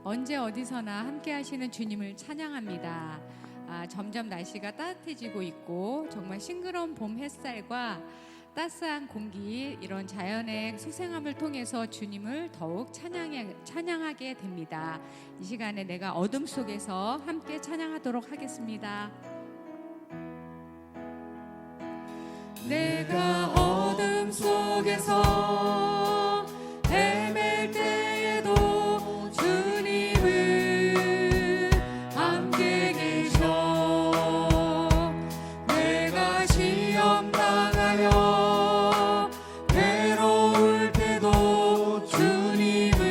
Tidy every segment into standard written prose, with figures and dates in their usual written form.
언제 어디서나 함께 하시는 주님을 찬양합니다. 점점 날씨가 따뜻해지고 있고 정말 싱그러운 봄 햇살과 따스한 공기, 이런 자연의 소생함을 통해서 주님을 더욱 찬양하게 됩니다. 이 시간에 내가 어둠 속에서 함께 찬양하도록 하겠습니다. 내가 어둠 속에서 헤맬 때에도 주님은 함께 계셔. 내가 시험 당하여 괴로울 때도 주님은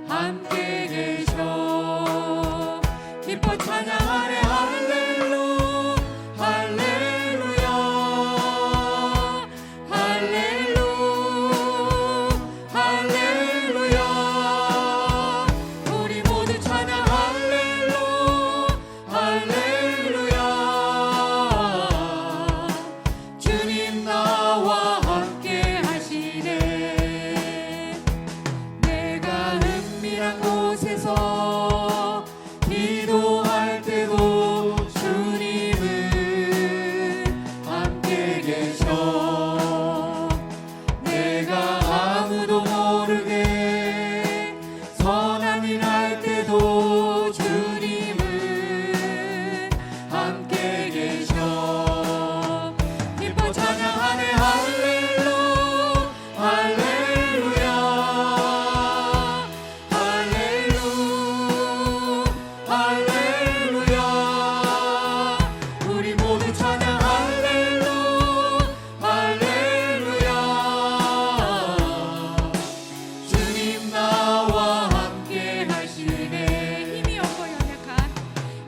함께 계셔. 기뻐 찬양하네 할렐루 할렐루야 할렐루 할렐루야. 우리 모두 찬양 할렐루 할렐루야. 주님 나와 함께 하시네. 내가 은밀한 곳에서 기도할 때도 주님은 함께 계셔. 내가 아무도 모르게 선한 일 할 때도 주님은 함께 계셔. 기뻐 찬양하네 할렐루 할렐루야 할렐루 할렐루야. 우리 모두 찬양 할렐루 할렐루야. 주님 나와 함께 하시네.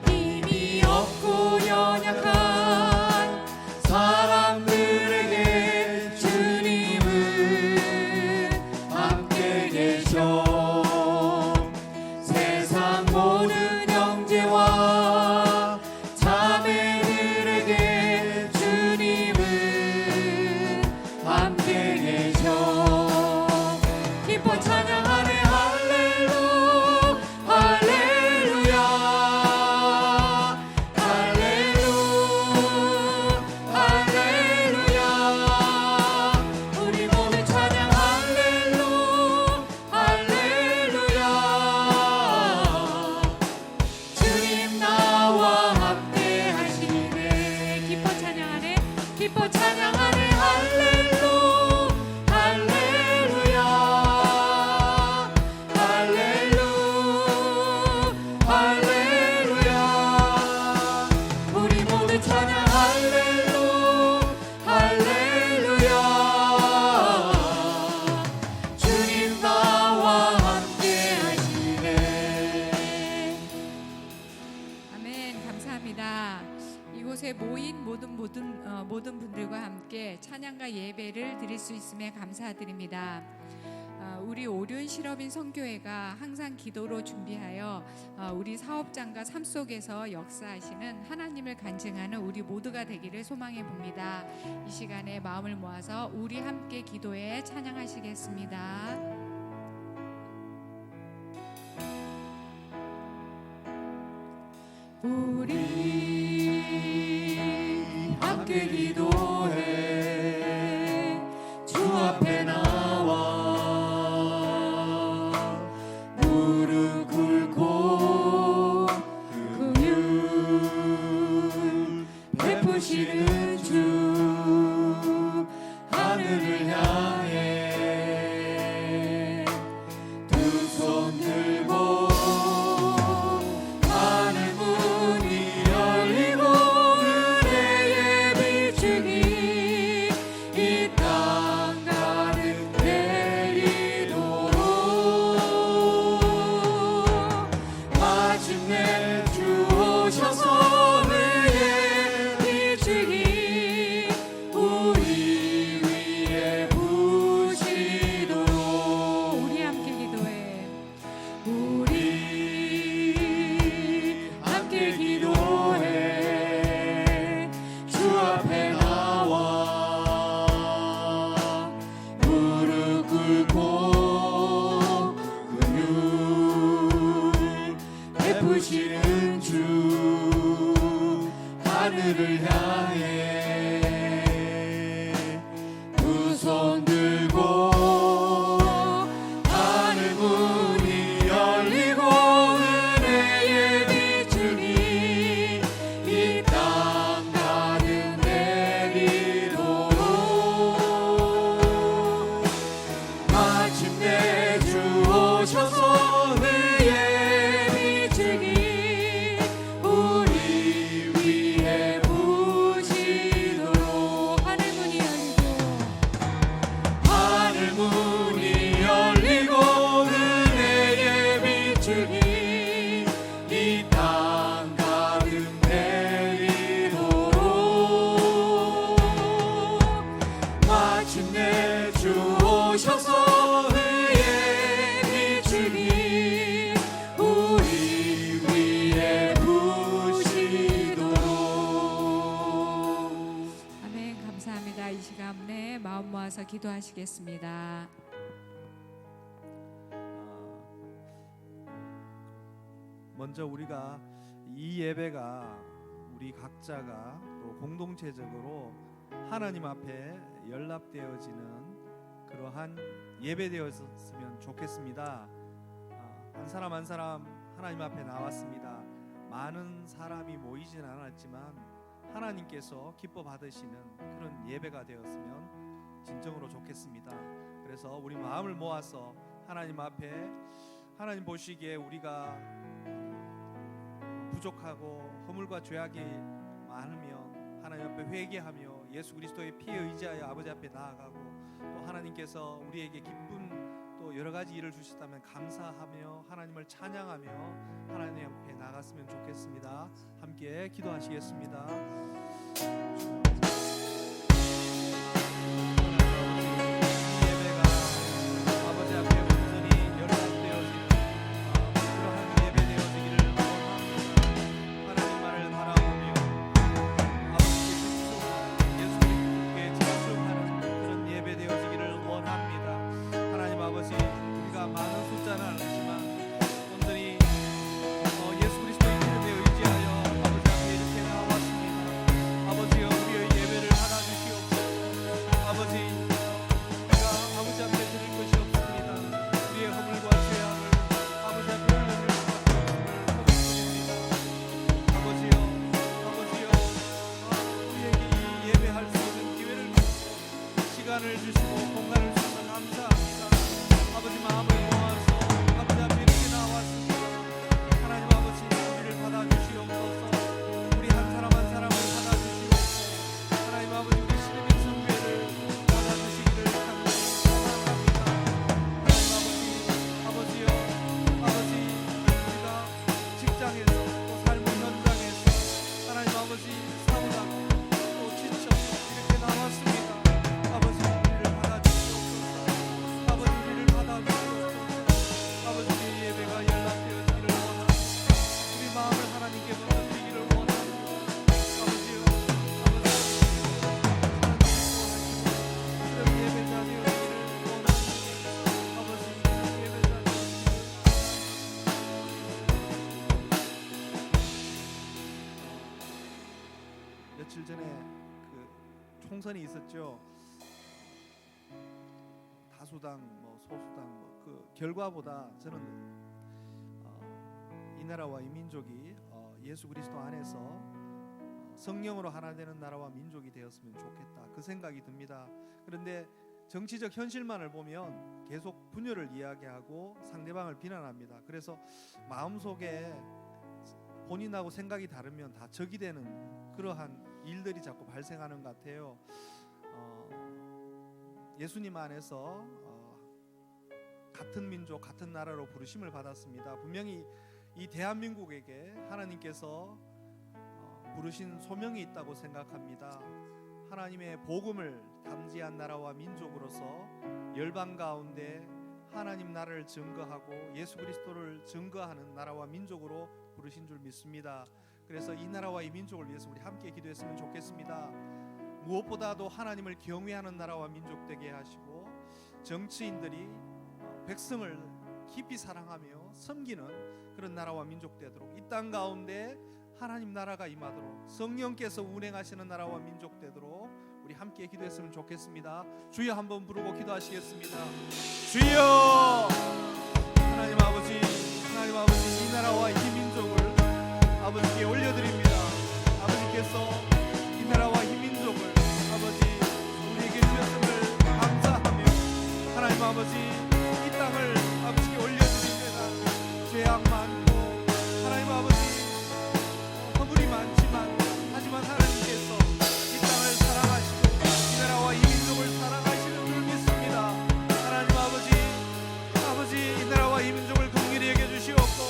힘이 없고 연약한 사람들에게 주님은 함께 계셔. 세상 모든 형제와 자매들에게 주님은 함께 계셔. 기뻐 찬양하네 할렐루 할렐루야 할렐루 할렐루야. 우리 모두 찬양 할렐루 할렐루야. 주님 나와 함께 하시네. 기뻐 찬양하네 기뻐 찬양하네 할렐루 할렐루야 할렐루 할렐루야. 우리 모두 찬양 할렐루 할렐루야. 주님 나와 함께 하시네. 아멘. 감사합니다. 이곳에 모인 모든 분들과 함께 찬양과 예배를 드릴 수 있음에 감사드립니다. 우리 오륜 실업인 선교회가 항상 기도로 준비하여 우리 사업장과 삶 속에서 역사하시는 하나님을 간증하는 우리 모두가 되기를 소망해 봅니다. 이 시간에 마음을 모아서 우리 함께 기도해 찬양하시겠습니다. 우리 함께 기도해 주 앞에 나와 무릎 꿇고 긍휼 베푸시는 주 하늘을 향해 두 손 들고 하늘 문이 열리고 은혜의 비추기 이 땅 가득 내리도록 베푸시는 주 하늘을 향해 두 손 들고 하늘 문이 열리고 은혜의 빛으니 이 땅 가득 내리도록 마침내 주 오셔서 의의 빛으니 우리 위에 부시도록 하늘 문이 열리고 은혜의 빛으니 이 땅 가득 내리도록 마침내 주 오셔서 의의 빛으니 우리 위에 부시도록. 아멘. 감사합니다. 이 시간에 마음 모아서 기도하시겠습니다. 먼저 우리가 이 예배가 우리 각자가 또 공동체적으로 하나님 앞에 연락되어지는 그러한 예배되었으면 좋겠습니다. 한 사람 한 사람 하나님 앞에 나왔습니다. 많은 사람이 모이진 않았지만 하나님께서 기뻐 받으시는 그런 예배가 되었으면 진정으로 좋겠습니다. 그래서 우리 마음을 모아서 하나님 앞에, 하나님 보시기에 우리가 부족하고 허물과 죄악이 많으면 하나님 앞에 회개하며 예수 그리스도의 피에 의지하여 아버지 앞에 나아가고, 또 하나님께서 우리에게 기쁜 또 여러 가지 일을 주셨다면 감사하며 하나님을 찬양하며 하나님 앞에 나갔으면 좋겠습니다. 함께 기도하시겠습니다. 시간을 주시고 공간을 주셔서 감사합니다. 아버지 마음을 모아서 아버지 앞에 이렇게 나왔습니다. 하나님 아버지 우리를 받아주시옵소서. 우리 한 사람 한 사람을 받아주시옵소서. 하나님 아버지 우리 시대민 성회를 받아주시기를 간절히 소망합니다. 하나님 아버지요, 아버지 우리가 직장에서 또 삶의 현장에서 하나님 아버지 사우다 또 지쳐 이렇게 나왔습니다. 아버지 우리를 받아주시옵소서. 아버지 우리를 받아주시옵소서. 아버지 우리 예배가 연락되어지기를 원합니다. 우리 마음을 하나님께 건드리기를 원합니다. 아버지요, 아버지 하나님 예배자 되어지기를 원합니다. 아버지 예배자 며칠 전에 그 총선이 있었죠. 다수당 소수당 그 결과보다 저는 이 나라와 이 민족이 예수 그리스도 안에서 성령으로 하나 되는 나라와 민족이 되었으면 좋겠다, 그 생각이 듭니다. 그런데 정치적 현실만을 보면 계속 분열을 이야기하고 상대방을 비난합니다. 그래서 마음속에 본인하고 생각이 다르면 다 적이 되는 그러한 일들이 자꾸 발생하는 것 같아요. 예수님 안에서 같은 민족, 같은 나라로 부르심을 받았습니다. 분명히 이 대한민국에게 하나님께서 부르신 소명이 있다고 생각합니다. 하나님의 복음을 담지한 나라와 민족으로서 열방 가운데 하나님 나라를 증거하고 예수 그리스도를 증거하는 나라와 민족으로 부르신 줄 믿습니다. 그래서 이 나라와 이 민족을 위해서 우리 함께 기도했으면 좋겠습니다. 무엇보다도 하나님을 경외하는 나라와 민족 되게 하시고, 정치인들이 백성을 깊이 사랑하며 섬기는 그런 나라와 민족 되도록, 이 땅 가운데 하나님 나라가 임하도록 성령께서 운행하시는 나라와 민족 되도록 우리 함께 기도했으면 좋겠습니다. 주여 한번 부르고 기도하시겠습니다. 주여, 하나님 아버지, 하나님 아버지, 이 나라와 이 민족을 아버지께 올려드립니다. 아버지께서 이 나라와 이 민족을 아버지 우리에게 주셨음을 감사하며 하나님 아버지 이 땅을 아버지께 올려드립니다. 죄악 많고 하나님 아버지 허물이 많지만 하지만 하나님께서 이 땅을 사랑하시고 이 나라와 이 민족을 사랑하시는 줄 믿습니다. 하나님 아버지, 아버지 이 나라와 이 민족을 긍휼히 여겨주시옵고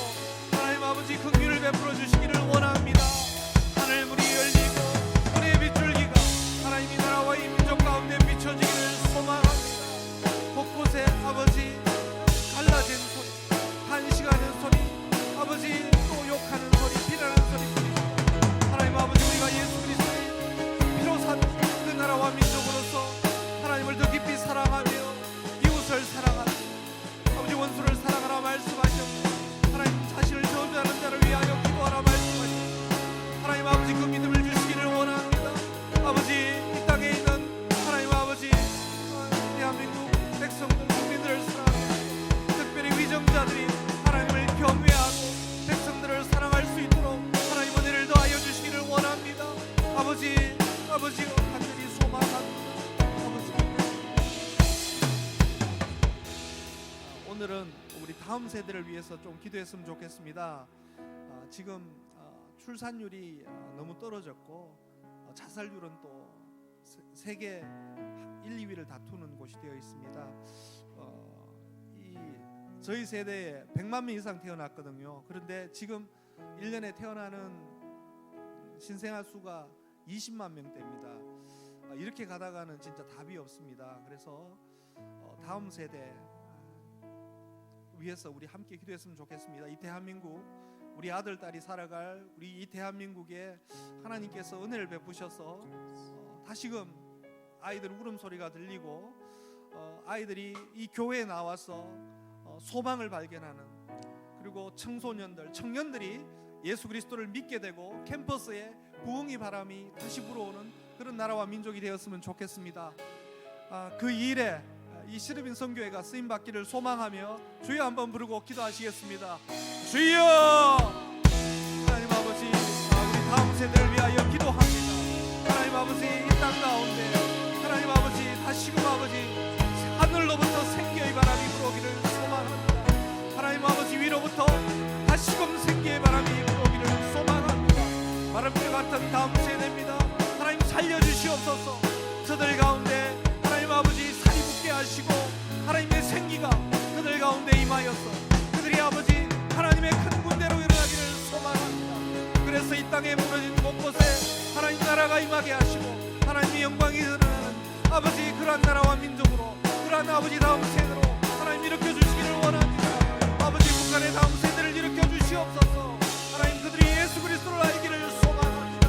하나님 아버지 긍휼을 베풀어 주시기를 원합니다. 하늘 문이 열리고 은혜의 빗줄기가 하나님 이 나라와 이 민족 가운데 비춰지기를 소망합니다. 곳곳에 아버지 갈라진 소리, 탄식하는 소리, 아버지 또 욕하는 소리, 비난하는 소리 뿐입니다. 하나님 아버지, 우리가 예수 그리스도의 피로 산 그 나라와 민족으로서 하나님을 더 깊이 사랑하며 이웃을 사랑하며 아버지 원수를 사랑하라 말씀하셨고 하나님 자신을 저주하는 자를 위하여 기도하라 말씀하셨고 하나님 아버지 그 믿음을 주시기를 원합니다. 아버지 이 땅에 있는 하나님 아버지 대한민국 백성들 국민들을 사랑하며 특별히 위정자들이 하나님을 경외하고 백성들을 사랑할 수 있도록 하나님 은혜를 더하여 주시기를 원합니다. 아버지, 아버지 간절히 소망합니다. 아버지, 오늘은 우리 다음 세대를 위해서 좀 기도했으면 좋겠습니다. 지금 출산율이 너무 떨어졌고 자살률은 또 세계 1, 2위를 다투는 곳이 되어 있습니다. 저희 세대에 100만 명 이상 태어났거든요. 그런데 지금 1년에 태어나는 신생아 수가 20만 명대입니다. 이렇게 가다가는 진짜 답이 없습니다. 그래서 다음 세대 위해서 우리 함께 기도했으면 좋겠습니다. 이 대한민국, 우리 아들 딸이 살아갈 우리 이 대한민국에 하나님께서 은혜를 베푸셔서 다시금 아이들 울음소리가 들리고 아이들이 이 교회에 나와서 소망을 발견하는, 그리고 청소년들, 청년들이 예수 그리스도를 믿게 되고 캠퍼스에 부흥의 바람이 다시 불어오는 그런 나라와 민족이 되었으면 좋겠습니다. 그 일에 이 시르빈 선교회가 쓰임 받기를 소망하며 주여 한번 부르고 기도하시겠습니다. 주여, 하나님 아버지, 우리 다음 세대를 위하여 기도합니다. 하나님 아버지, 이 땅 가운데 하나님 아버지 다시금 아버지 하늘로부터 생기의 바람이 불어오기를 소망합니다. 하나님 아버지 위로부터 다시금 생기의 바람이 불어오기를 소망합니다. 마른 뼈 같은 다음 세대입니다. 하나님 살려주시옵소서. 저들 가운데 하나님 아버지 살이 붙게 하시고 하나님의 생기가 그들 가운데 임하여서 그들이 아버지 하나님의 큰 군대로 일어나기를 소망합니다. 그래서 이 땅에 무너진 곳곳에 하나님 나라가 임하게 하시고 하나님의 영광이 드러나는 아버지 그러한 나라와 민족으로, 그러한 아버지 다음 세대로 하나님 일으켜 주시기를 원합니다. 아버지 북한의 다음 세대를 일으켜 주시옵소서. 하나님 그들이 예수 그리스도를 알기를 소망합니다.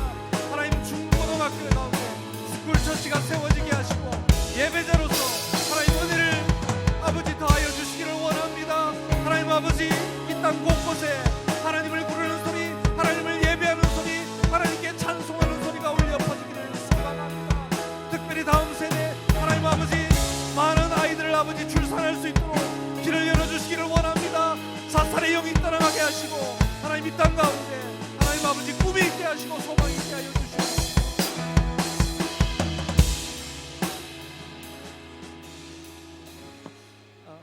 하나님 중고등학교 가운데 스쿨처치가 세워지게 하시고 예배자로서 하나님 은혜를 아버지 더하여 주시기를 원합니다. 하나님 아버지 이 땅 곳곳에 하나님을 부르는 소리, 하나님을 예배하는 소리, 하나님께 찬송하는 소리가 울려 퍼지기를 소망합니다. 특별히 다음 세대 하나님 아버지 많은 아이들을 아버지 출산할 수 있도록 길을 열어주시기를 원합니다. 자살의 영이 떠나가게 하시고 하나님 이 땅 가운데 하나님 아버지 꿈이 있게 하시고 소망이 있게 하여 주시옵소서.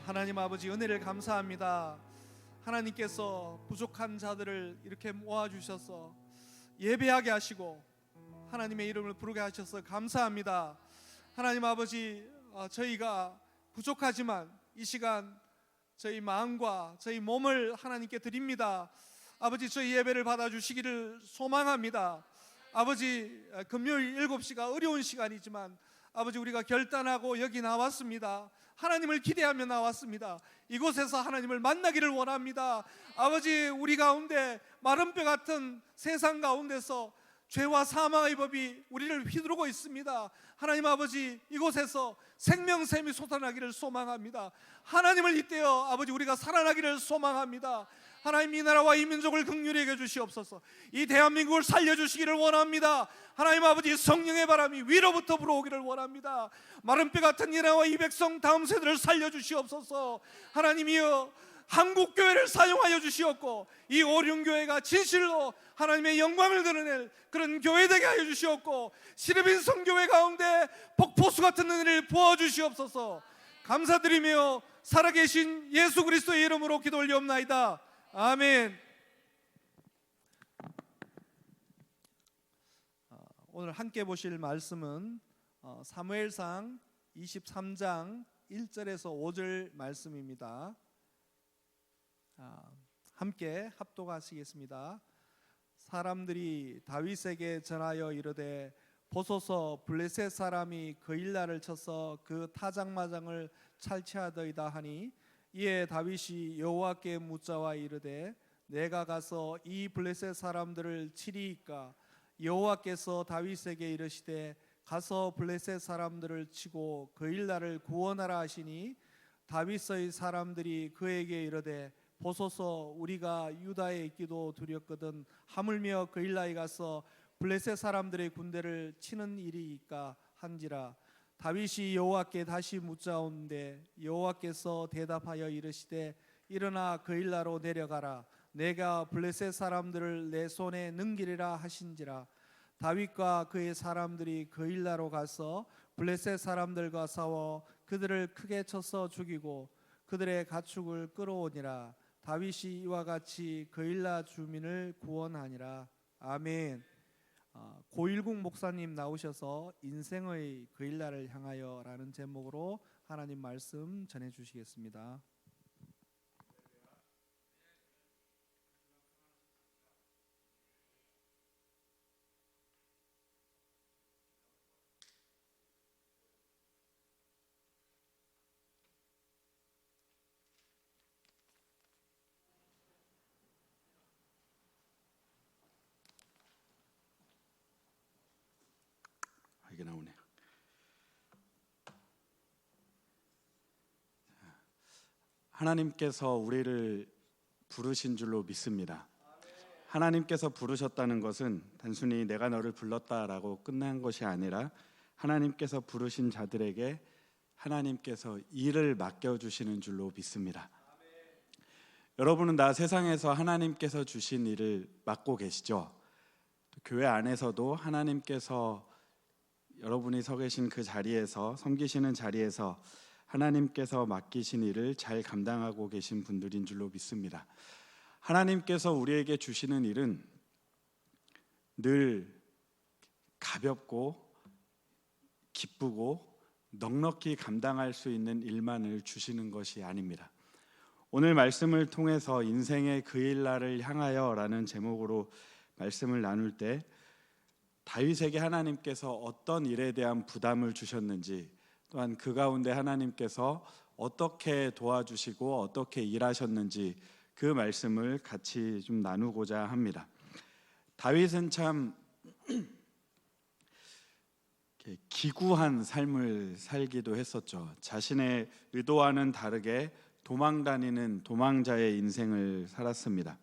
하나님 아버지 은혜를 감사합니다. 하나님께서 부족한 자들을 이렇게 모아주셔서 예배하게 하시고 하나님의 이름을 부르게 하셔서 감사합니다. 하나님 아버지 저희가 부족하지만 이 시간 저희 마음과 저희 몸을 하나님께 드립니다. 아버지 저희 예배를 받아주시기를 소망합니다. 아버지 금요일 7시가 어려운 시간이지만 아버지 우리가 결단하고 여기 나왔습니다. 하나님을 기대하며 나왔습니다. 이곳에서 하나님을 만나기를 원합니다. 아버지 우리 가운데 마른 뼈 같은 세상 가운데서 죄와 사망의 법이 우리를 휘두르고 있습니다. 하나님 아버지, 이곳에서 생명샘이 솟아나기를 소망합니다. 하나님을 잇대어 아버지 우리가 살아나기를 소망합니다. 하나님, 이 나라와 이 민족을 긍휼히 여겨 주시옵소서. 이 대한민국을 살려주시기를 원합니다. 하나님 아버지, 성령의 바람이 위로부터 불어오기를 원합니다. 마른 뼈 같은 이 나라와 이 백성 다음 세대를 살려주시옵소서. 하나님이여, 한국교회를 사용하여 주시옵고 이 오륜교회가 진실로 하나님의 영광을 드러낼 그런 교회 되게 하여 주시옵고 시르빈 성교회 가운데 폭포수 같은 은혜를 부어주시옵소서. 감사드리며 살아계신 예수 그리스도의 이름으로 기도 올리옵나이다. 아멘. 오늘 함께 보실 말씀은 사무엘상 23장 1절에서 5절 말씀입니다. 함께 합독하시겠습니다. 사람들이 다윗에게 전하여 이르되 보소서, 블레셋 사람이 그일라를 쳐서 그 타작마장을 찰취하더이다 하니, 이에 다윗이 여호와께 묻자와 이르되 내가 가서 이 블레셋 사람들을 치리이까? 여호와께서 다윗에게 이르시되 가서 블레셋 사람들을 치고 그일라를 구원하라 하시니, 다윗의 사람들이 그에게 이르되 보소서, 우리가 유다에 있기도 두렵거든 하물며 그일라에 가서 블레셋 사람들의 군대를 치는 일이이까 한지라. 다윗이 여호와께 다시 묻자온데 여호와께서 대답하여 이르시되 일어나 그일라로 내려가라. 내가 블레셋 사람들을 내 손에 능기리라 하신지라. 다윗과 그의 사람들이 그일라로 가서 블레셋 사람들과 싸워 그들을 크게 쳐서 죽이고 그들의 가축을 끌어오니라. 다윗이 이와 같이 그일라 주민을 구원하니라. 아멘. 고일국 목사님 나오셔서 인생의 그일라를 향하여 라는 제목으로 하나님 말씀 전해 주시겠습니다. 이게 나오네요. 하나님께서 우리를 부르신 줄로 믿습니다. 하나님께서 부르셨다는 것은 단순히 내가 너를 불렀다라고 끝난 것이 아니라 하나님께서 부르신 자들에게 하나님께서 일을 맡겨주시는 줄로 믿습니다. 여러분은 나 세상에서 하나님께서 주신 일을 맡고 계시죠? 교회 안에서도 하나님께서 여러분이 서 계신 그 자리에서, 섬기시는 자리에서 하나님께서 맡기신 일을 잘 감당하고 계신 분들인 줄로 믿습니다. 하나님께서 우리에게 주시는 일은 늘 가볍고 기쁘고 넉넉히 감당할 수 있는 일만을 주시는 것이 아닙니다. 오늘 말씀을 통해서 인생의 그일라를 향하여 라는 제목으로 말씀을 나눌 때 다윗에게 하나님께서 어떤 일에 대한 부담을 주셨는지, 또한 그 가운데 하나님께서 어떻게 도와주시고 어떻게 일하셨는지 그 말씀을 같이 좀 나누고자 합니다. 다윗은 참 기구한 삶을 살기도 했었죠. 자신의 의도와는 다르게 도망다니는 도망자의 인생을 살았습니다.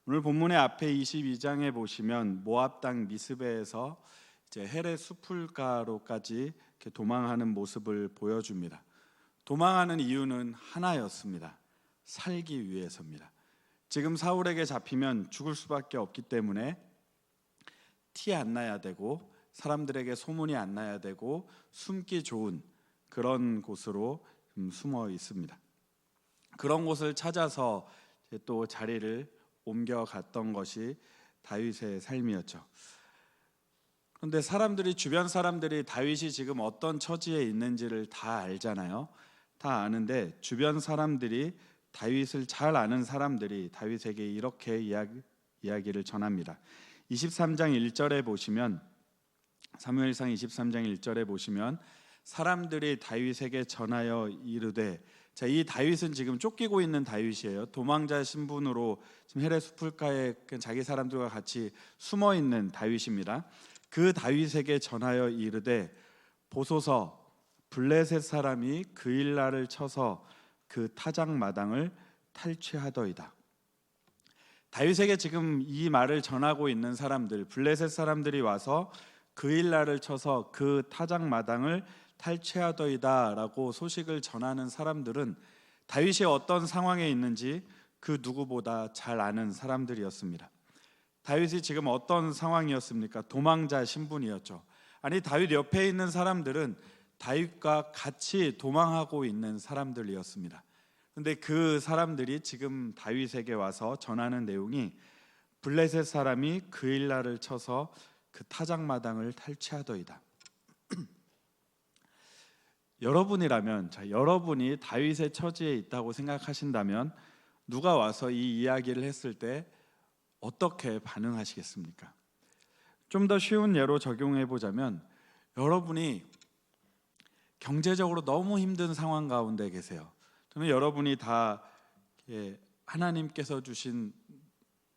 오늘 본문의 앞에 22장에 보시면 모압 땅 미스베에서 이제 헬의 수풀가로까지 이렇게 도망하는 모습을 보여줍니다. 도망하는 이유는 하나였습니다. 살기 위해서입니다. 지금 사울에게 잡히면 죽을 수밖에 없기 때문에 티 안 나야 되고 사람들에게 소문이 안 나야 되고 숨기 좋은 그런 곳으로 숨어 있습니다. 그런 곳을 찾아서 또 자리를 옮겨갔던 것이 다윗의 삶이었죠. 그런데 주변 사람들이 다윗이 지금 어떤 처지에 있는지를 다 알잖아요. 다 아는데 주변 사람들이, 다윗을 잘 아는 사람들이 다윗에게 이렇게 이야기를 전합니다. 23장 1절에 보시면, 사무엘상 23장 1절에 보시면 사람들이 다윗에게 전하여 이르되 자, 이 다윗은 지금 쫓기고 있는 다윗이에요. 도망자 신분으로 지금 헤레 숲을가에 자기 사람들과 같이 숨어 있는 다윗입니다. 그 다윗에게 전하여 이르되 보소서 블레셋 사람이 그일라를 쳐서 그 타작 마당을 탈취하더이다. 다윗에게 지금 이 말을 전하고 있는 사람들, 블레셋 사람들이 와서 그일라를 쳐서 그 타작 마당을 탈취하더이다라고 소식을 전하는 사람들은 다윗이 어떤 상황에 있는지 그 누구보다 잘 아는 사람들이었습니다. 다윗이 지금 어떤 상황이었습니까? 도망자 신분이었죠. 아니, 다윗 옆에 있는 사람들은 다윗과 같이 도망하고 있는 사람들이었습니다. 그런데 그 사람들이 지금 다윗에게 와서 전하는 내용이 블레셋 사람이 그일라를 쳐서 그 타작 마당을 탈취하더이다. 여러분이라면, 여러분이 다윗의 처지에 있다고 생각하신다면 누가 와서 이 이야기를 했을 때 어떻게 반응하시겠습니까? 좀 더 쉬운 예로 적용해 보자면, 여러분이 경제적으로 너무 힘든 상황 가운데 계세요. 저는 여러분이 다 하나님께서 주신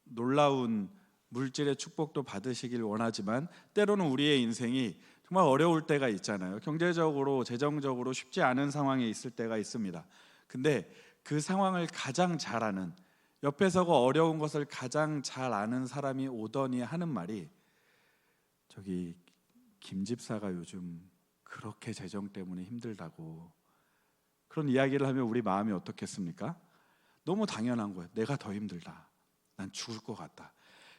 놀라운 물질의 축복도 받으시길 원하지만 때로는 우리의 인생이 정말 어려울 때가 있잖아요. 경제적으로, 재정적으로 쉽지 않은 상황에 있을 때가 있습니다. 근데 그 상황을 가장 잘 아는, 옆에서가 어려운 것을 가장 잘 아는 사람이 오더니 하는 말이, 저기 김 집사가 요즘 그렇게 재정 때문에 힘들다고, 그런 이야기를 하면 우리 마음이 어떻겠습니까? 너무 당연한 거예요. 내가 더 힘들다. 난 죽을 것 같다.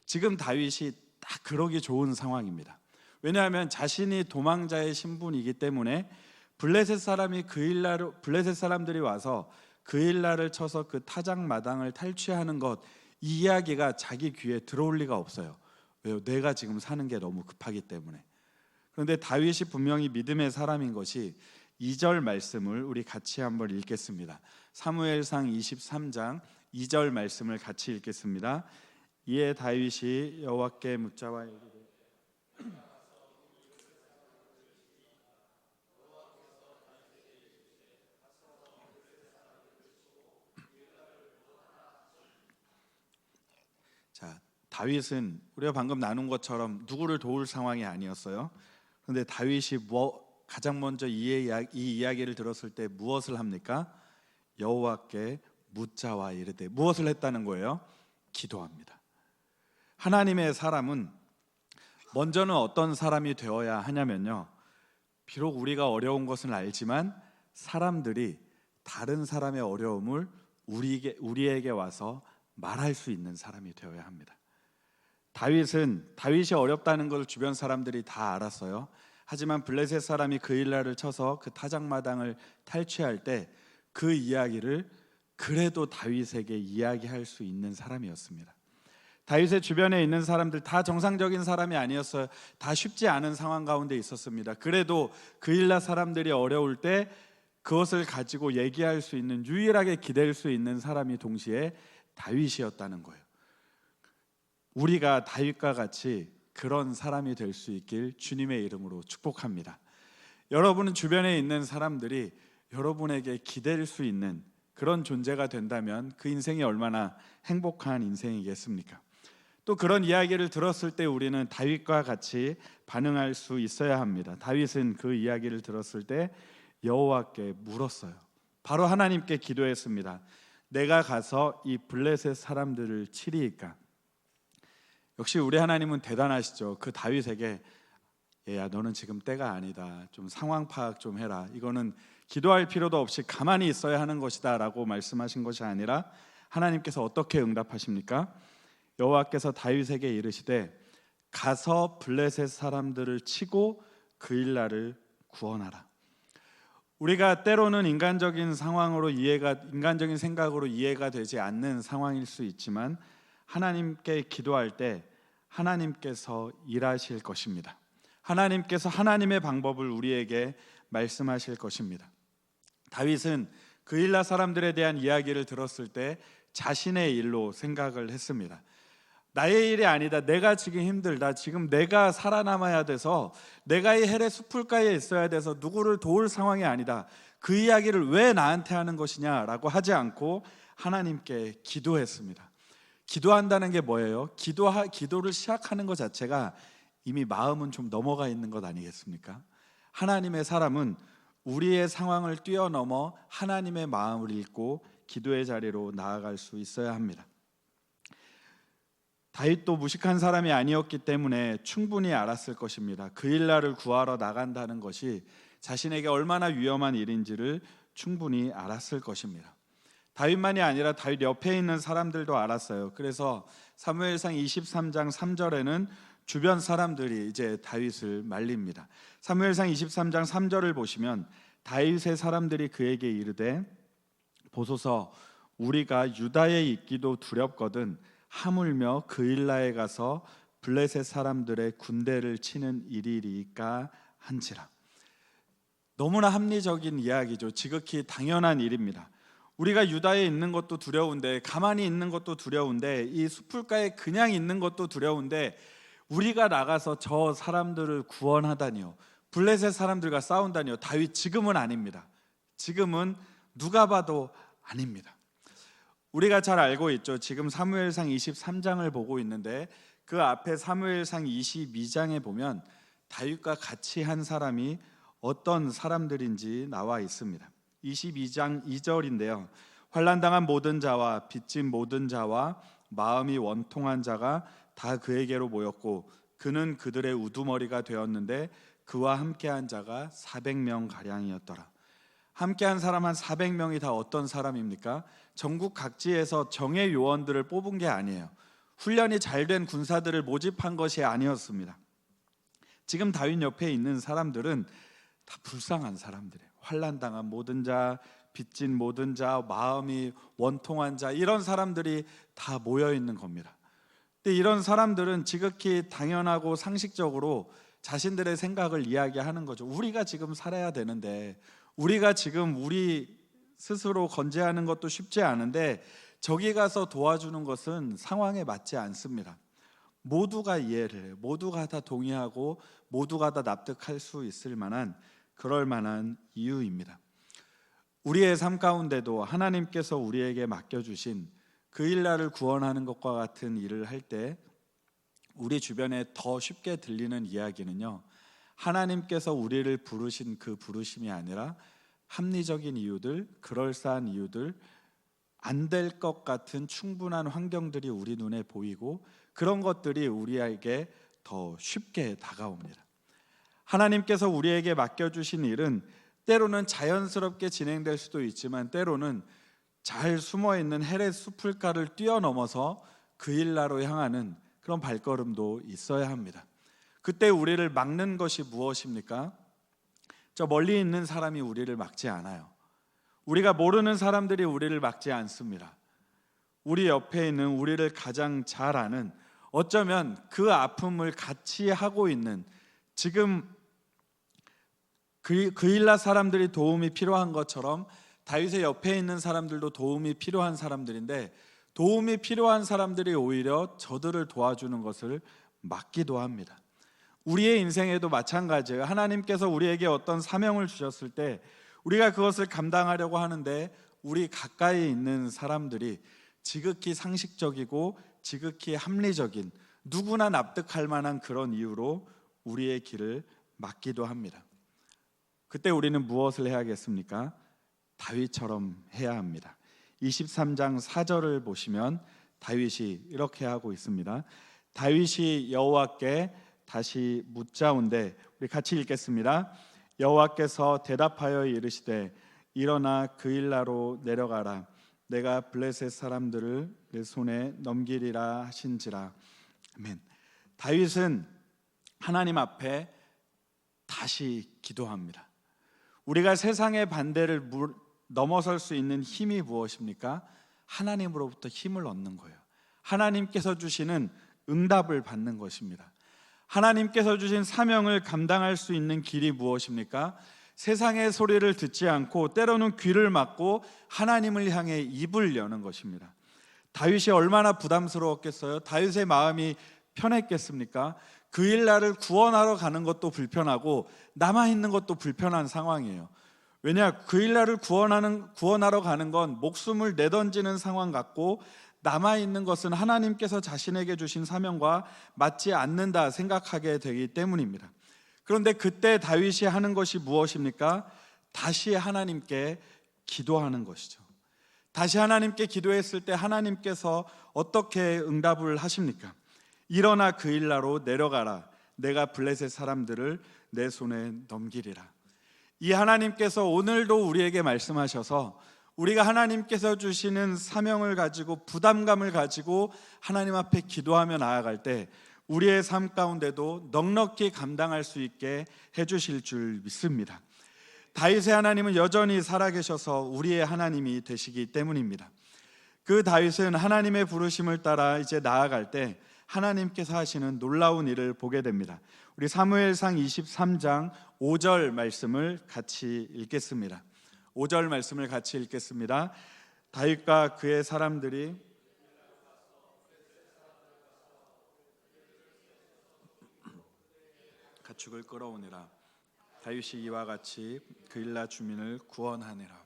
지금 다윗이 딱 그러기 좋은 상황입니다. 왜냐하면 자신이 도망자의 신분이기 때문에 블레셋 사람들이 와서 그일라를 쳐서 그 타작 마당을 탈취하는 것, 이 이야기가 자기 귀에 들어올 리가 없어요. 왜요? 내가 지금 사는 게 너무 급하기 때문에. 그런데 다윗이 분명히 믿음의 사람인 것이 2절 말씀을 우리 같이 한번 읽겠습니다. 사무엘상 23장 2절 말씀을 같이 읽겠습니다. 이에 다윗이 여호와께 묻자와 이르되 자, 다윗은 우리가 방금 나눈 것처럼 누구를 도울 상황이 아니었어요. 그런데 다윗이 가장 먼저 이 이야기를 들었을 때 무엇을 합니까? 여호와께 묻자와 이르되, 무엇을 했다는 거예요? 기도합니다. 하나님의 사람은 먼저는 어떤 사람이 되어야 하냐면요, 비록 우리가 어려운 것은 알지만 사람들이 다른 사람의 어려움을 우리에게 와서 말할 수 있는 사람이 되어야 합니다. 다윗이 어렵다는 걸 주변 사람들이 다 알았어요. 하지만 블레셋 사람이 그일라를 쳐서 그 타작 마당을 탈취할 때 그 이야기를 그래도 다윗에게 이야기할 수 있는 사람이었습니다. 다윗의 주변에 있는 사람들 다 정상적인 사람이 아니었어요. 다 쉽지 않은 상황 가운데 있었습니다. 그래도 그일라 사람들이 어려울 때 그것을 가지고 얘기할 수 있는, 유일하게 기댈 수 있는 사람이 동시에 다윗이었다는 거예요. 우리가 다윗과 같이 그런 사람이 될 수 있길 주님의 이름으로 축복합니다. 여러분은 주변에 있는 사람들이 여러분에게 기댈 수 있는 그런 존재가 된다면 그 인생이 얼마나 행복한 인생이겠습니까? 또 그런 이야기를 들었을 때 우리는 다윗과 같이 반응할 수 있어야 합니다. 다윗은 그 이야기를 들었을 때 여호와께 물었어요. 바로 하나님께 기도했습니다. 내가 가서 이 블레셋 사람들을 치리이까? 역시 우리 하나님은 대단하시죠. 그 다윗에게 얘야, 너는 지금 때가 아니다. 좀 상황 파악 좀 해라. 이거는 기도할 필요도 없이 가만히 있어야 하는 것이다 라고 말씀하신 것이 아니라 하나님께서 어떻게 응답하십니까? 여호와께서 다윗에게 이르시되 가서 블레셋 사람들을 치고 그일라를 구원하라. 우리가 때로는 인간적인 생각으로 이해가 되지 않는 상황일 수 있지만 하나님께 기도할 때 하나님께서 일하실 것입니다. 하나님께서 하나님의 방법을 우리에게 말씀하실 것입니다. 다윗은 그일라 사람들에 대한 이야기를 들었을 때 자신의 일로 생각을 했습니다. 나의 일이 아니다. 내가 지금 힘들다. 지금 내가 살아남아야 돼서, 내가 이 헤레 숲을가에 있어야 돼서 누구를 도울 상황이 아니다. 그 이야기를 왜 나한테 하는 것이냐라고 하지 않고 하나님께 기도했습니다. 기도한다는 게 뭐예요? 기도를 시작하는 것 자체가 이미 마음은 좀 넘어가 있는 것 아니겠습니까? 하나님의 사람은 우리의 상황을 뛰어넘어 하나님의 마음을 읽고 기도의 자리로 나아갈 수 있어야 합니다. 다윗도 무식한 사람이 아니었기 때문에 충분히 알았을 것입니다. 그일라를 구하러 나간다는 것이 자신에게 얼마나 위험한 일인지를 충분히 알았을 것입니다. 다윗만이 아니라 다윗 옆에 있는 사람들도 알았어요. 그래서 사무엘상 23장 3절에는 주변 사람들이 이제 다윗을 말립니다. 사무엘상 23장 3절을 보시면 다윗의 사람들이 그에게 이르되 보소서 우리가 유다에 있기도 두렵거든 하물며 그일라에 가서 블레셋 사람들의 군대를 치는 일이리까 한지라. 너무나 합리적인 이야기죠. 지극히 당연한 일입니다. 우리가 유다에 있는 것도 두려운데, 가만히 있는 것도 두려운데, 이 숲풀가에 그냥 있는 것도 두려운데 우리가 나가서 저 사람들을 구원하다니요, 블레셋 사람들과 싸운다니요. 다윗 지금은 아닙니다. 지금은 누가 봐도 아닙니다. 우리가 잘 알고 있죠. 지금 사무엘상 23장을 보고 있는데 그 앞에 사무엘상 22장에 보면 다윗과 같이 한 사람이 어떤 사람들인지 나와 있습니다. 22장 2절인데요. 환난당한 모든 자와 빚진 모든 자와 마음이 원통한 자가 다 그에게로 모였고 그는 그들의 우두머리가 되었는데 그와 함께한 자가 400명 가량이었더라. 함께한 사람 한 400명이 다 어떤 사람입니까? 전국 각지에서 정예 요원들을 뽑은 게 아니에요. 훈련이 잘 된 군사들을 모집한 것이 아니었습니다. 지금 다윗 옆에 있는 사람들은 다 불쌍한 사람들이에요. 환난당한 모든 자, 빚진 모든 자, 마음이 원통한 자, 이런 사람들이 다 모여 있는 겁니다. 근데 이런 사람들은 지극히 당연하고 상식적으로 자신들의 생각을 이야기하는 거죠. 우리가 지금 살아야 되는데, 우리가 지금 우리 스스로 건재하는 것도 쉽지 않은데 저기 가서 도와주는 것은 상황에 맞지 않습니다. 모두가 이해를 해요. 모두가 다 동의하고 모두가 다 납득할 수 있을 만한, 그럴 만한 이유입니다. 우리의 삶 가운데도 하나님께서 우리에게 맡겨주신 그일라를 구원하는 것과 같은 일을 할 때 우리 주변에 더 쉽게 들리는 이야기는요, 하나님께서 우리를 부르신 그 부르심이 아니라 합리적인 이유들, 그럴싸한 이유들, 안 될 것 같은 충분한 환경들이 우리 눈에 보이고 그런 것들이 우리에게 더 쉽게 다가옵니다. 하나님께서 우리에게 맡겨주신 일은 때로는 자연스럽게 진행될 수도 있지만 때로는 잘 숨어있는 헤렛 숲풀가를 뛰어넘어서 그일라로 향하는 그런 발걸음도 있어야 합니다. 그때 우리를 막는 것이 무엇입니까? 저 멀리 있는 사람이 우리를 막지 않아요. 우리가 모르는 사람들이 우리를 막지 않습니다. 우리 옆에 있는, 우리를 가장 잘 아는, 어쩌면 그 아픔을 같이 하고 있는, 지금 그일라 사람들이 도움이 필요한 것처럼 다윗의 옆에 있는 사람들도 도움이 필요한 사람들인데, 도움이 필요한 사람들이 오히려 저들을 도와주는 것을 막기도 합니다. 우리의 인생에도 마찬가지예요. 하나님께서 우리에게 어떤 사명을 주셨을 때 우리가 그것을 감당하려고 하는데 우리 가까이 있는 사람들이 지극히 상식적이고 지극히 합리적인, 누구나 납득할 만한 그런 이유로 우리의 길을 막기도 합니다. 그때 우리는 무엇을 해야겠습니까? 다윗처럼 해야 합니다. 23장 4절을 보시면 다윗이 이렇게 하고 있습니다. 다윗이 여호와께 다시 묻자온데, 우리 같이 읽겠습니다. 여호와께서 대답하여 이르시되 일어나 그일라로 내려가라. 내가 블레셋 사람들을 내 손에 넘기리라 하신지라. 아멘. 다윗은 하나님 앞에 다시 기도합니다. 우리가 세상의 반대를 넘어설 수 있는 힘이 무엇입니까? 하나님으로부터 힘을 얻는 거예요. 하나님께서 주시는 응답을 받는 것입니다. 하나님께서 주신 사명을 감당할 수 있는 길이 무엇입니까? 세상의 소리를 듣지 않고 때로는 귀를 막고 하나님을 향해 입을 여는 것입니다. 다윗이 얼마나 부담스러웠겠어요? 다윗의 마음이 편했겠습니까? 그일라를 구원하러 가는 것도 불편하고 남아있는 것도 불편한 상황이에요. 왜냐, 그 일날을 구원하러 가는 건 목숨을 내던지는 상황 같고 남아있는 것은 하나님께서 자신에게 주신 사명과 맞지 않는다 생각하게 되기 때문입니다. 그런데 그때 다윗이 하는 것이 무엇입니까? 다시 하나님께 기도하는 것이죠. 다시 하나님께 기도했을 때 하나님께서 어떻게 응답을 하십니까? 일어나 그 일나로 내려가라. 내가 블레셋 사람들을 내 손에 넘기리라. 이 하나님께서 오늘도 우리에게 말씀하셔서 우리가 하나님께서 주시는 사명을 가지고 부담감을 가지고 하나님 앞에 기도하며 나아갈 때 우리의 삶 가운데도 넉넉히 감당할 수 있게 해주실 줄 믿습니다. 다윗의 하나님은 여전히 살아계셔서 우리의 하나님이 되시기 때문입니다. 그 다윗은 하나님의 부르심을 따라 이제 나아갈 때 하나님께서 하시는 놀라운 일을 보게 됩니다. 우리 사무엘상 23장 5절 말씀을 같이 읽겠습니다. 5절 말씀을 같이 읽겠습니다. 다윗과 그의 사람들이 가축을 끌어오니라. 다윗이 이와 같이 그일라 주민을 구원하니라.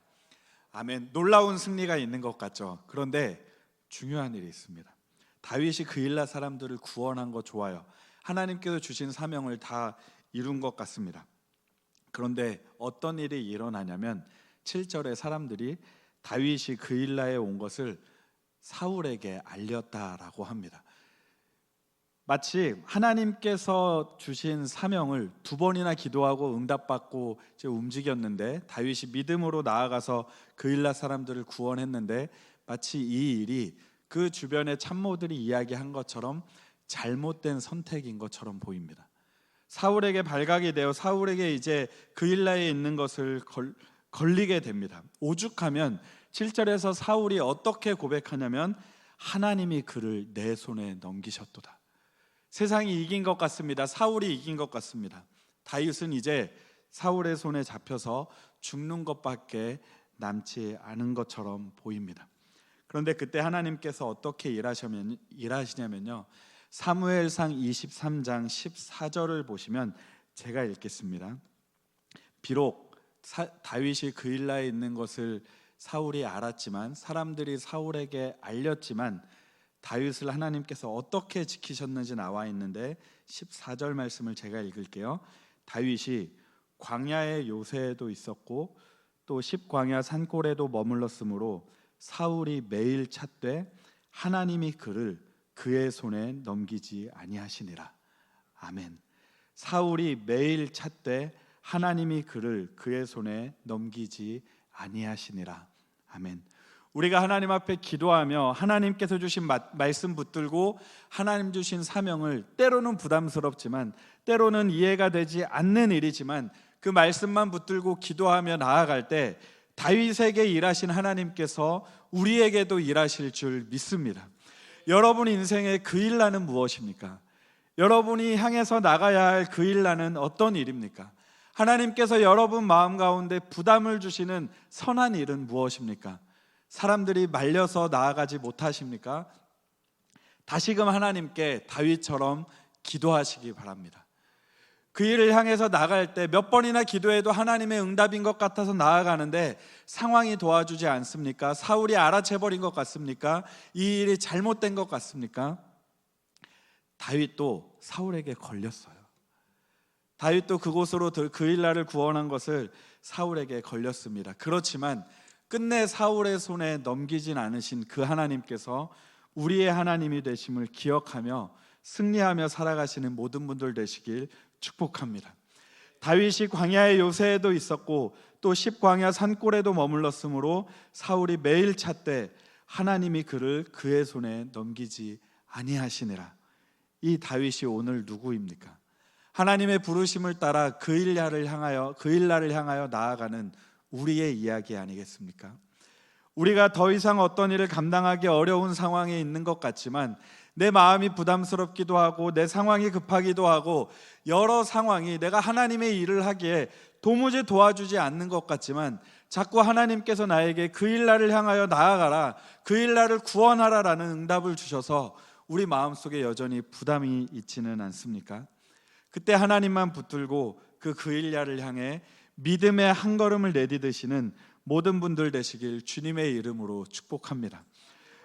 아멘. 놀라운 승리가 있는 것 같죠. 그런데 중요한 일이 있습니다. 다윗이 그일라 사람들을 구원한 거 좋아요. 하나님께서 주신 사명을 다 이룬 것 같습니다. 그런데 어떤 일이 일어나냐면 7절에 사람들이 다윗이 그일라에 온 것을 사울에게 알렸다라고 합니다. 마치 하나님께서 주신 사명을 2번이나 기도하고 응답받고 이제 움직였는데 다윗이 믿음으로 나아가서 그일라 사람들을 구원했는데 마치 이 일이 그 주변의 참모들이 이야기한 것처럼 잘못된 선택인 것처럼 보입니다. 사울에게 발각이 되어 사울에게 이제 그일라에 있는 것을 걸리게 됩니다. 오죽하면 7절에서 사울이 어떻게 고백하냐면 하나님이 그를 내 손에 넘기셨도다. 세상이 이긴 것 같습니다. 사울이 이긴 것 같습니다. 다윗은 이제 사울의 손에 잡혀서 죽는 것밖에 남지 않은 것처럼 보입니다. 그런데 그때 하나님께서 어떻게 일하시냐면요, 사무엘상 23장 14절을 보시면 제가 읽겠습니다. 비록 다윗이 그일라에 있는 것을 사울이 알았지만, 사람들이 사울에게 알렸지만 다윗을 하나님께서 어떻게 지키셨는지 나와 있는데 14절 말씀을 제가 읽을게요. 다윗이 광야의 요새에도 있었고 또 십광야 산골에도 머물렀으므로 사울이 매일 찾되 하나님이 그를 그의 손에 넘기지 아니하시니라. 아멘. 사울이 매일 찾되 하나님이 그를 그의 손에 넘기지 아니하시니라. 아멘. 우리가 하나님 앞에 기도하며 하나님께서 주신 말씀 붙들고 하나님 주신 사명을 때로는 부담스럽지만 때로는 이해가 되지 않는 일이지만 그 말씀만 붙들고 기도하며 나아갈 때 다윗에게 일하신 하나님께서 우리에게도 일하실 줄 믿습니다. 여러분 인생의 그일라는 무엇입니까? 여러분이 향해서 나가야 할 그일라는 어떤 일입니까? 하나님께서 여러분 마음 가운데 부담을 주시는 선한 일은 무엇입니까? 사람들이 말려서 나아가지 못하십니까? 다시금 하나님께 다윗처럼 기도하시기 바랍니다. 그 일을 향해서 나갈 때 몇 번이나 기도해도 하나님의 응답인 것 같아서 나아가는데 상황이 도와주지 않습니까? 사울이 알아채버린 것 같습니까? 이 일이 잘못된 것 같습니까? 다윗도 사울에게 걸렸어요. 다윗도 그곳으로 그일라를 구원한 것을 사울에게 걸렸습니다. 그렇지만 끝내 사울의 손에 넘기진 않으신 그 하나님께서 우리의 하나님이 되심을 기억하며 승리하며 살아가시는 모든 분들 되시길 축복합니다. 다윗이 광야의 요새에도 있었고 또 십광야 산골에도 머물렀으므로 사울이 매일 찾되 하나님이 그를 그의 손에 넘기지 아니하시니라. 이 다윗이 오늘 누구입니까? 하나님의 부르심을 따라 그일라를 향하여 나아가는 우리의 이야기 아니겠습니까? 우리가 더 이상 어떤 일을 감당하기 어려운 상황에 있는 것 같지만 내 마음이 부담스럽기도 하고 내 상황이 급하기도 하고 여러 상황이 내가 하나님의 일을 하기에 도무지 도와주지 않는 것 같지만 자꾸 하나님께서 나에게 그일라를 향하여 나아가라, 그일라를 구원하라라는 응답을 주셔서 우리 마음속에 여전히 부담이 있지는 않습니까? 그때 하나님만 붙들고 그일라를 향해 믿음의 한 걸음을 내디디시는 모든 분들 되시길 주님의 이름으로 축복합니다.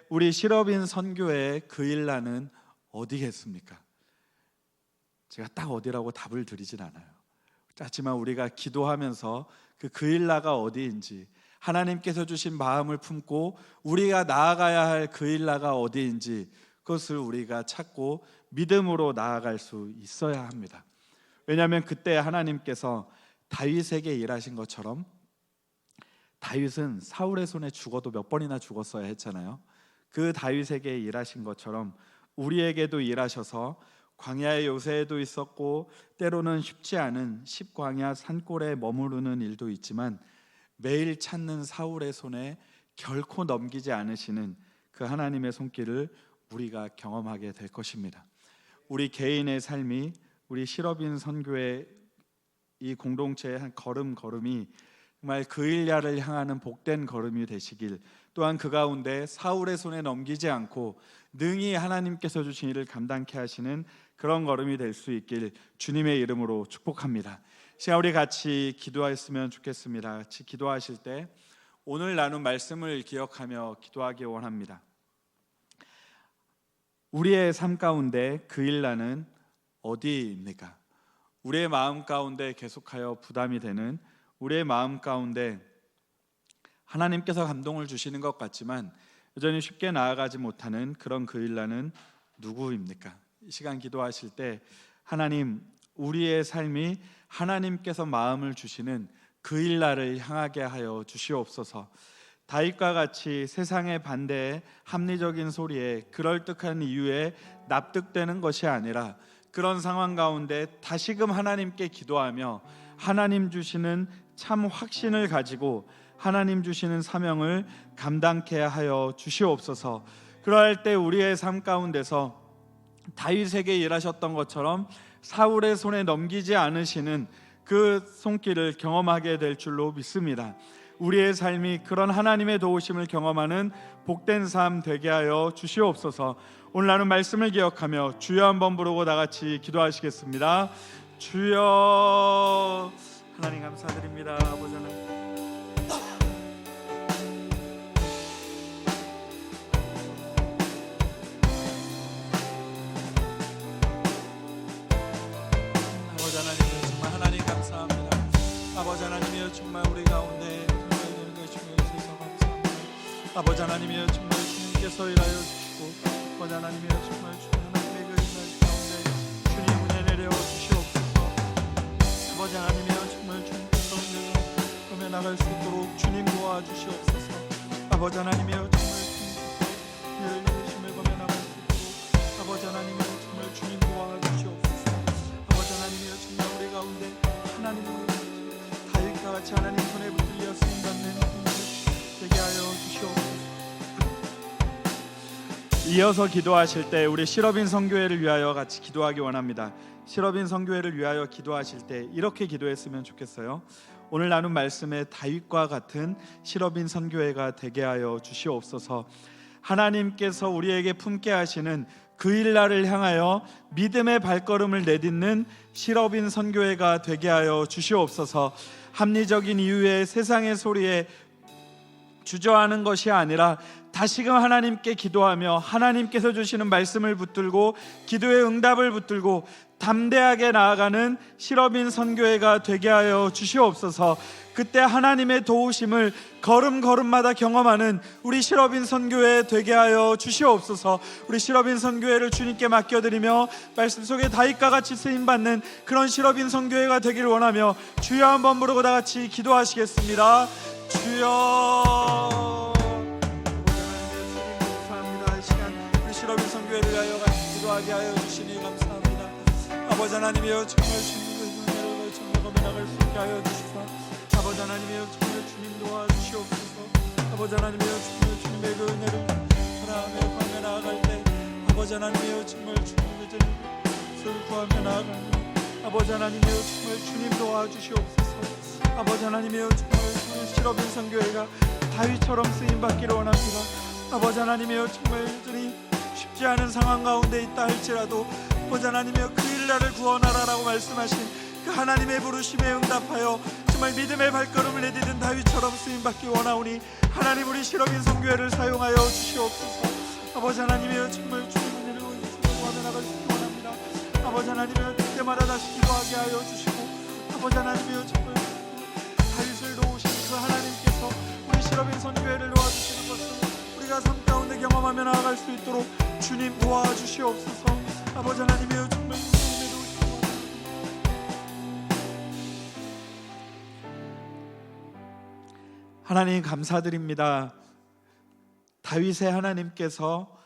우리 실업인 선교회 그 일라는 어디겠습니까? 제가 딱 어디라고 답을 드리진 않아요. 하지만 우리가 기도하면서 그 일라가 어디인지, 하나님께서 주신 마음을 품고 우리가 나아가야 할 그 일라가 어디인지 그것을 우리가 찾고 믿음으로 나아갈 수 있어야 합니다. 왜냐하면 그때 하나님께서 다윗에게 일하신 것처럼, 다윗은 사울의 손에 죽어도 몇 번이나 죽었어야 했잖아요. 그 다윗에게 일하신 것처럼 우리에게도 일하셔서 광야의 요새에도 있었고 때로는 쉽지 않은 십광야 산골에 머무르는 일도 있지만 매일 찾는 사울의 손에 결코 넘기지 않으시는 그 하나님의 손길을 우리가 경험하게 될 것입니다. 우리 개인의 삶이, 우리 실업인 선교의 이 공동체의 한 걸음걸음이 정말 그 일야를 향하는 복된 걸음이 되시길, 또한 그 가운데 사울의 손에 넘기지 않고 능히 하나님께서 주신 일을 감당케 하시는 그런 걸음이 될 수 있길 주님의 이름으로 축복합니다. 시간 우리 같이 기도했으면 좋겠습니다. 같이 기도하실 때 오늘 나눈 말씀을 기억하며 기도하기 원합니다. 우리의 삶 가운데 그 일라는 어디입니까? 우리의 마음 가운데 계속하여 부담이 되는, 우리의 마음 가운데 하나님께서 감동을 주시는 것 같지만 여전히 쉽게 나아가지 못하는 그런 그 일라는 누구입니까? 이 시간 기도하실 때 하나님, 우리의 삶이 하나님께서 마음을 주시는 그 일라를 향하게 하여 주시옵소서. 다윗과 같이 세상의 반대에 합리적인 소리에 그럴듯한 이유에 납득되는 것이 아니라 그런 상황 가운데 다시금 하나님께 기도하며 하나님 주시는 참 확신을 가지고 하나님 주시는 사명을 감당케 하여 주시옵소서. 그러할 때 우리의 삶 가운데서 다윗에게 일하셨던 것처럼 사울의 손에 넘기지 않으시는 그 손길을 경험하게 될 줄로 믿습니다. 우리의 삶이 그런 하나님의 도우심을 경험하는 복된 삶 되게 하여 주시옵소서. 오늘 나눈 말씀을 기억하며 주여 한번 부르고 다 같이 기도하시겠습니다. 주여. 하나님 감사드립니다. 아버지 하나님, 아버지 하나님 정말 하나님 감사합니다. 아버지 하나님이여 정말 우리 가운데 정말 이런 것이 주셔서 감사합니다. 아버지 하나님이여 정말 주님께서 일하여 주시고, 아버지 하나님이여 정말 하나님의 그 일 가운데 주님 은혜 내려 주시옵소서. 아버지 하나님이여 정말 주님께서 내가 꿈에 나갈 수 있도록 주님 도와주시옵소서. 아버지 하나님이여 정말 주님께서 열심을 범해 나갈 수 있도록 아버지 하나님이여 정말 주님 도와주시옵소서. 아버지 하나님이여 정말 우리 가운데 하나님의 다윗과 같이 하나님 손에 붙들려 쓰임받는 되게 하여 주시옵소서. 이어서 기도하실 때 우리 실업인 선교회를 위하여 같이 기도하기 원합니다. 실업인 선교회를 위하여 기도하실 때 이렇게 기도했으면 좋겠어요. 오늘 나눈 말씀에 다윗과 같은 실업인 선교회가 되게 하여 주시옵소서. 하나님께서 우리에게 품게 하시는 그 일날을 향하여 믿음의 발걸음을 내딛는 실업인 선교회가 되게 하여 주시옵소서. 합리적인 이유에 세상의 소리에 주저하는 것이 아니라 다시금 하나님께 기도하며 하나님께서 주시는 말씀을 붙들고 기도의 응답을 붙들고 담대하게 나아가는 실업인 선교회가 되게 하여 주시옵소서. 그때 하나님의 도우심을 걸음걸음마다 경험하는 우리 실업인 선교회 되게 하여 주시옵소서. 우리 실업인 선교회를 주님께 맡겨드리며 말씀 속에 다윗과 같이 쓰임받는 그런 실업인 선교회가 되기를 원하며 주여 한번 부르고 다 같이 기도하시겠습니다. 주여. 감사합니다. 이 시간 우리 실업인 선교회를 위하여 같이 기도하게 하여 주시니 감사합니다. 아버지 하나님이여 정말 주님의 은혜로 정말 검에 나갈 수 있게 하여 주시사. 아버지 하나님이여 정말 주님 도와주시옵소서. 아버지 하나님이여 정말 주님의 그 은혜를 바라며 구하며 나아갈 때 아버지 하나님이여 정말 주님의 뜻을 구하며 나아가며 아버지 하나님이여 정말 주님 도와주시옵소서. 아버지 하나님이여 정말 우리 실업인 선교회가 다윗처럼 쓰임받기를 원합니다. 아버지 하나님이여 정말 여전히 쉽지 않은 상황 가운데 있다 할지라도 아버지 하나님이여 그 일날을 구원하라라고 말씀하신 그 하나님의 부르심에 응답하여 정말 믿음의 발걸음을 내딛은 다윗처럼 쓰임받기 원하오니 하나님 우리 실업인 선교회를 사용하여 주시옵소서. 아버지 하나님이여 정말 주님 은혜를 구하며 나갈 수 있기 원합니다. 아버지 하나님이여 그때마다 다시 기도하게 하여 주시고 아버지 하나님이여 정말 다윗을 도우신 그 하나님께서 우리 실업인 선교회를 도와주시는 것을 우리가 삶 가운데 경험하며 나아갈 수 있도록 주님 도와주시옵소서. 아버지 하나님이여 정말 하나님 감사드립니다. 다윗의 하나님께서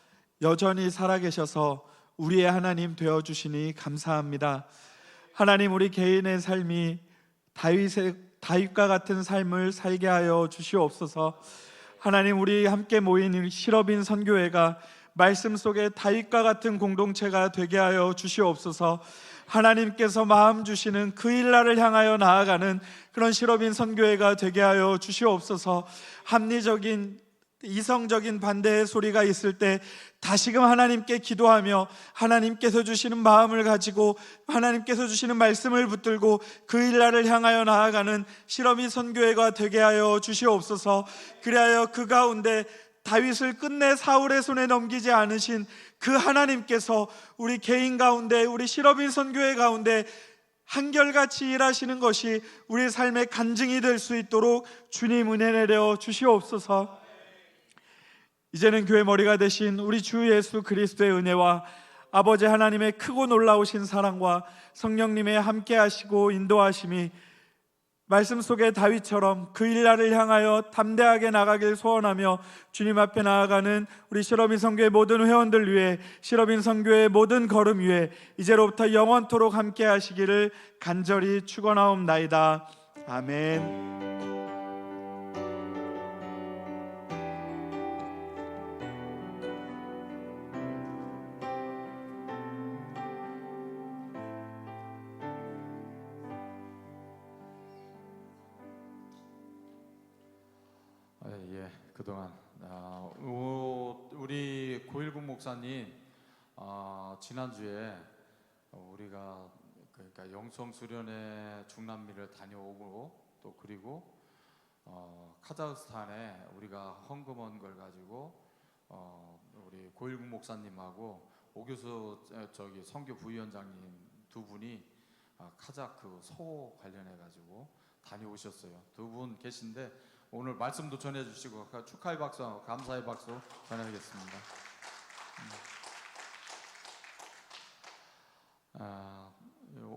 여전히 살아계셔서 우리의 하나님 되어주시니 감사합니다. 하나님 우리 개인의 삶이 다윗과 같은 삶을 살게 하여 주시옵소서. 하나님 우리 함께 모인 실업인 선교회가 말씀 속에 다윗과 같은 공동체가 되게 하여 주시옵소서. 하나님께서 마음 주시는 그 일날을 향하여 나아가는 그런 실업인 선교회가 되게 하여 주시옵소서. 합리적인 이성적인 반대의 소리가 있을 때 다시금 하나님께 기도하며 하나님께서 주시는 마음을 가지고 하나님께서 주시는 말씀을 붙들고 그 일날을 향하여 나아가는 실업인 선교회가 되게 하여 주시옵소서. 그리하여 그 가운데 다윗을 끝내 사울의 손에 넘기지 않으신 그 하나님께서 우리 개인 가운데 우리 실업인 선교회 가운데 한결같이 일하시는 것이 우리 삶의 간증이 될 수 있도록 주님 은혜 내려 주시옵소서. 이제는 교회 머리가 되신 우리 주 예수 그리스도의 은혜와 아버지 하나님의 크고 놀라우신 사랑과 성령님의 함께 하시고 인도하심이 말씀 속의 다윗처럼 그 일날을 향하여 담대하게 나가길 소원하며 주님 앞에 나아가는 우리 실업인 선교회 모든 회원들 위해 실업인 선교회의 모든 걸음 위에 이제로부터 영원토록 함께 하시기를 간절히 축원하옵나이다. 아멘. 그동안 우리 고일국 목사님 지난주에 우리가 그러니까 영성 수련회 중남미를 다녀오고 또 그리고 카자흐스탄에 우리가 헌금한 걸 가지고 우리 고일국 목사님하고 오교수 선교 부위원장님 두 분이 카자흐 소 관련해 가지고 다녀오셨어요. 두 분 계신데 오늘 말씀도 전해주시고 축하의 박수, 감사의 박수 전해드리겠습니다.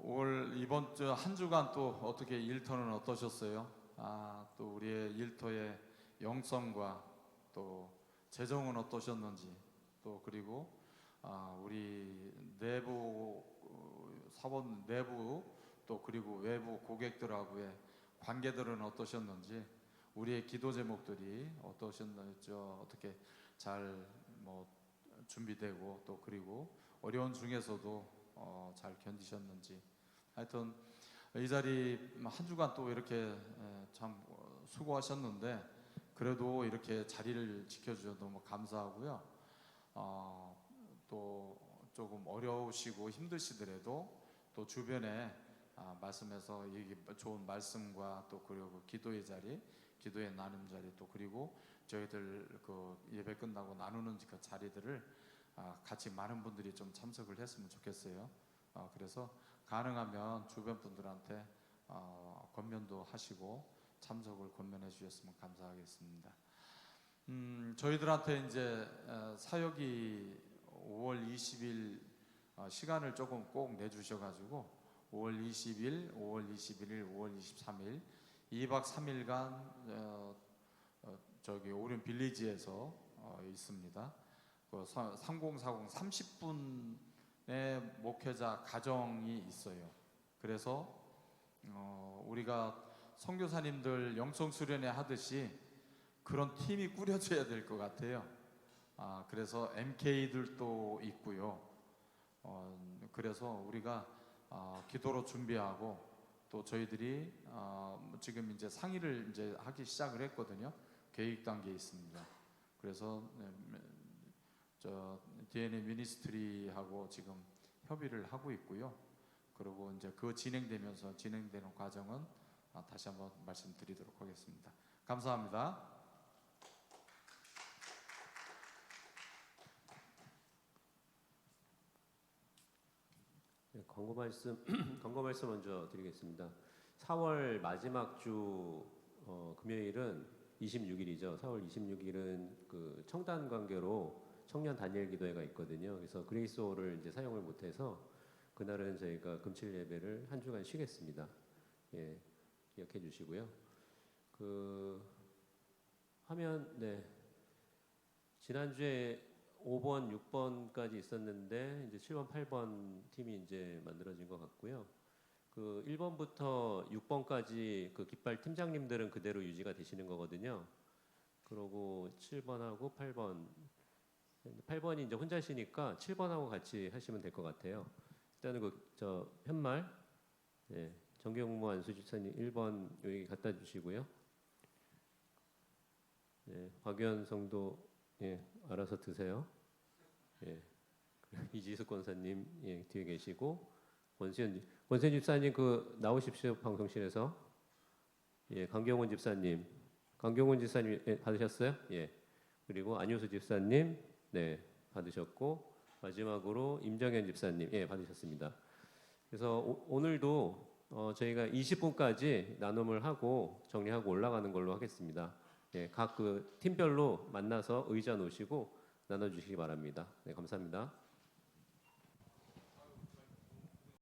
올 이번 주 한 주간 또 어떻게 일터는 어떠셨어요? 또 우리의 일터의 영성과 또 재정은 어떠셨는지 또 그리고 우리 내부 사원 내부 또 그리고 외부 고객들하고의 관계들은 어떠셨는지 우리의 기도 제목들이 어떠셨는지 어떻게 잘 준비되고 또 그리고 어려운 중에서도 잘 견디셨는지 하여튼 이 자리 한 주간 또 이렇게 참 수고하셨는데 그래도 이렇게 자리를 지켜주셔서 너무 감사하고요. 또 조금 어려우시고 힘드시더라도 또 주변에 말씀에서 좋은 말씀과 또 그리고 기도의 자리 기도의 나눔 자리 또 그리고 저희들 그 예배 끝나고 나누는 그 자리들을 같이 많은 분들이 좀 참석을 했으면 좋겠어요. 그래서 가능하면 주변 분들한테 권면도 하시고 참석을 권면해 주셨으면 감사하겠습니다. 저희들한테 이제 사역이 5월 20일 시간을 조금 꼭 내주셔가지고 5월 20일, 5월 21일, 5월 23일 2박 3일간 저기 오륜 빌리지에서 있습니다. 그 3040 30분의 목회자 가정이 있어요. 그래서 우리가 선교사님들 영성 수련회 하듯이 그런 팀이 꾸려져야 될 것 같아요. 그래서 MK들도 있고요. 그래서 우리가 기도로 준비하고 또 저희들이 지금 이제 상의를 이제 하기 시작을 했거든요. 계획 단계에 있습니다. 그래서 저 DNA 미니스트리하고 지금 협의를 하고 있고요. 그리고 이제 그 진행되는 과정은 다시 한번 말씀드리도록 하겠습니다. 감사합니다. 네, 광고 말씀 광고 말씀 먼저 드리겠습니다. 4월 마지막 주 금요일은 26일이죠. 4월 26일은 그 청단 관계로 청년 단일 기도회가 있거든요. 그래서 그레이스홀을 이제 사용을 못해서 그날은 저희가 금칠 예배를 한 주간 쉬겠습니다. 예, 기억해 주시고요. 그 화면 네 지난주에 5번, 6번까지 있었는데 이제 7번, 8번 팀이 이제 만들어진 것 같고요. 그 1번부터 6번까지 그 깃발 팀장님들은 그대로 유지가 되시는 거거든요. 그러고 7번하고 8번이 이제 혼자시니까 7번하고 같이 하시면 될 것 같아요. 일단은 그 저 현말 예, 정경무 안수집사님 1번 여기 갖다 주시고요. 예, 박유한 성도 예, 알아서 드세요. 예, 이지숙 권사님 예, 뒤에 계시고 원세현 집사님 그 나오십시오 방송실에서. 예, 강경원 집사님 예, 받으셨어요? 예, 그리고 안효수 집사님 네 받으셨고 마지막으로 임정현 집사님 예 받으셨습니다. 그래서 오늘도 저희가 20분까지 나눔을 하고 정리하고 올라가는 걸로 하겠습니다. 예, 각 그 팀별로 만나서 의자 놓으시고 나눠주시기 바랍니다. 네, 감사합니다.